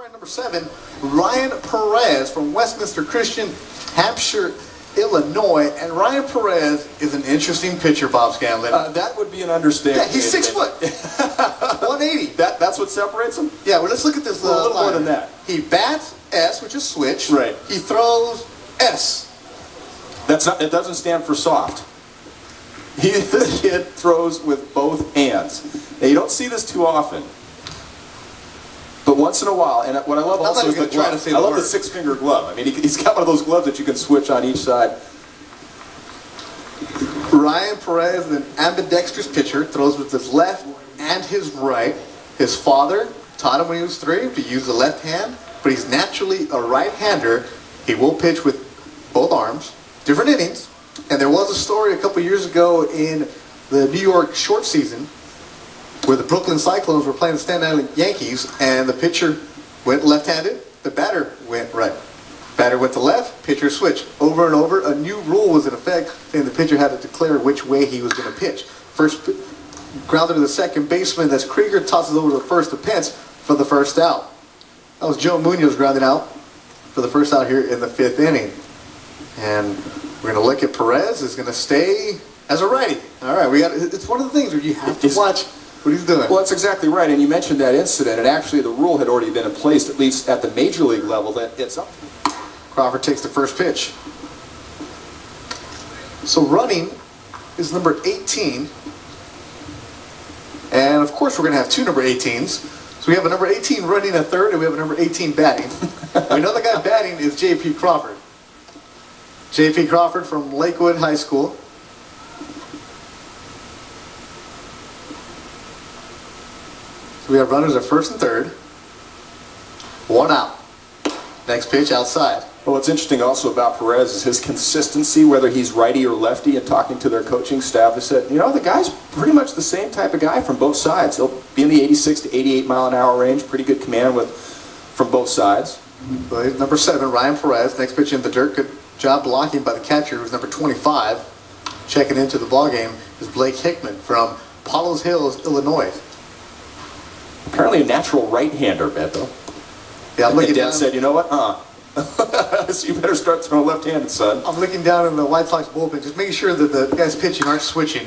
Starting number 7, Ryan Perez from Westminster Christian, Hampshire, Illinois. And Ryan Perez is an interesting pitcher, Bob Scanlon. That would be an understatement. Yeah, he's 6 foot. 180. That's what separates him? Yeah, well, let's look at this. A little more than that. He bats S, which is switch. Right. He throws S. It doesn't stand for soft. This kid throws with both hands. Now, you don't see this too often. But once in a while, and what I love also is the glove. I love the 6-finger glove. I mean, he's got one of those gloves that you can switch on each side. Ryan Perez, an ambidextrous pitcher, throws with his left and his right. His father taught him when he was 3 to use the left hand, but he's naturally a right-hander. He will pitch with both arms, different innings. And there was a story a couple years ago in the New York short season where the Brooklyn Cyclones were playing the Staten Island Yankees, and the pitcher went left-handed, the batter went right. Batter went to left, pitcher switched. Over and over, a new rule was in effect, saying the pitcher had to declare which way he was going to pitch. First grounded to the second baseman, that's Krieger, tosses over to the first to Pence for the first out. That was Joe Munoz grounded out for the first out here in the 5th inning. And we're going to look at Perez is going to stay as a righty. All right, it's one of the things where you have to watch what he's doing. Well, that's exactly right, and you mentioned that incident, and actually the rule had already been in place, at least at the major league level, that it's up. Crawford takes the first pitch. So running is number 18. And of course we're going to have 2 number 18s. So we have a number 18 running a third, and we have a number 18 batting. We know the guy batting is J.P. Crawford. J.P. Crawford from Lakewood High School. So we have runners at first and third. 1 out. Next pitch outside. Well, what's interesting also about Perez is his consistency, whether he's righty or lefty, and talking to their coaching staff, they said, you know, the guy's pretty much the same type of guy from both sides. He'll be in the 86 to 88 mile an hour range, pretty good command from both sides. So he's number 7, Ryan Perez. Next pitch in the dirt. Good job blocking by the catcher, who's number 25. Checking into the ballgame is Blake Hickman from Palos Hills, Illinois. Apparently a natural right-hander, Beto. Yeah, I'm looking Dad down. said, you know what? So you better start throwing left-handed, son. I'm looking down in the White Sox bullpen, just making sure that the guys pitching aren't switching.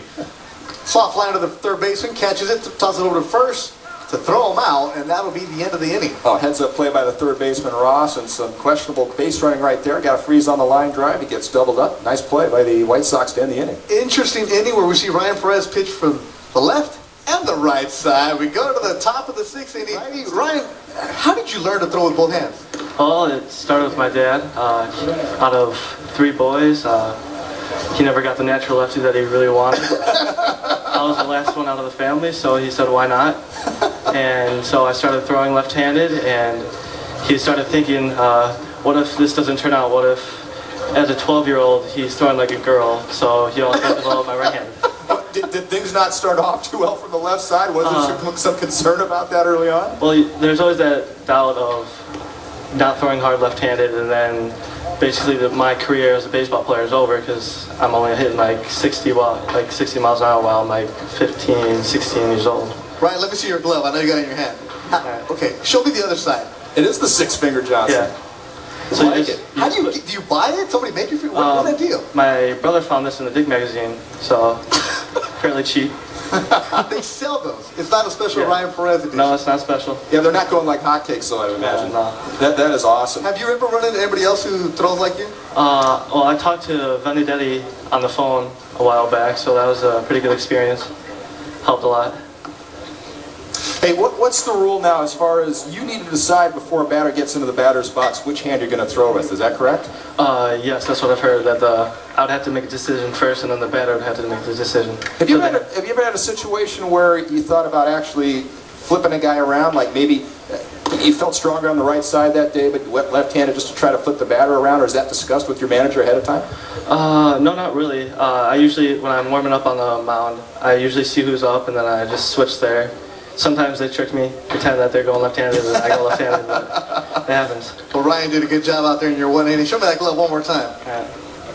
Soft line to the third baseman, catches it, tosses it over to first to throw him out, and that'll be the end of the inning. Oh, heads-up play by the third baseman, Ross, and some questionable base running right there. Got a freeze on the line drive. He gets doubled up. Nice play by the White Sox to end the inning. Interesting inning where we see Ryan Perez pitch from the left and the right side. We go to the top of the 6th inning. Ryan, how did you learn to throw with both hands? Well, it started with my dad. Out of 3 boys, he never got the natural lefty that he really wanted. I was the last one out of the family, so he said, why not? And so I started throwing left-handed, and he started thinking, what if this doesn't turn out? What if, as a 12-year-old, he's throwing like a girl? So he also developed my right-handed. Did things not start off too well from the left side? Was there some concern about that early on? Well, there's always that doubt of not throwing hard left-handed, and then basically my career as a baseball player is over because I'm only hitting like 60 miles an hour while I'm like 15, 16 years old. Ryan, let me see your glove. I know you got it in your hand. Okay, show me the other side. It is the 6-finger Johnson. Yeah. So I like it. How do you buy it? Somebody make you feel what's that deal? My brother found this in the Dig magazine, so fairly cheap. They sell those. It's not a special Ryan Perez edition. No, it's not special. Yeah, they're not going like hotcakes, so I would imagine. No. That is awesome. Have you ever run into anybody else who throws like you? Well, I talked to Vendidetti on the phone a while back, so that was a pretty good experience. Helped a lot. Hey, what's the rule now as far as you need to decide before a batter gets into the batter's box which hand you're going to throw with? Is that correct? Yes, that's what I've heard. That I would have to make a decision first, and then the batter would have to make the decision. Have you ever had a situation where you thought about actually flipping a guy around? Like maybe you felt stronger on the right side that day, but you went left-handed just to try to flip the batter around, or is that discussed with your manager ahead of time? No, not really. I usually, when I'm warming up on the mound, I usually see who's up, and then I just switch there. Sometimes they trick me, pretend that they're going left-handed and I go left-handed, but it happens. Well, Ryan did a good job out there in your 1 inning. Show me that glove one more time. Right.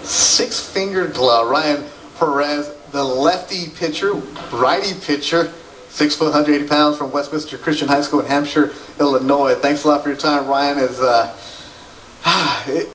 6-finger glove. Ryan Perez, the lefty pitcher, righty pitcher. 6 foot, 180 pounds from Westminster Christian High School in Hampshire, Illinois. Thanks a lot for your time, Ryan.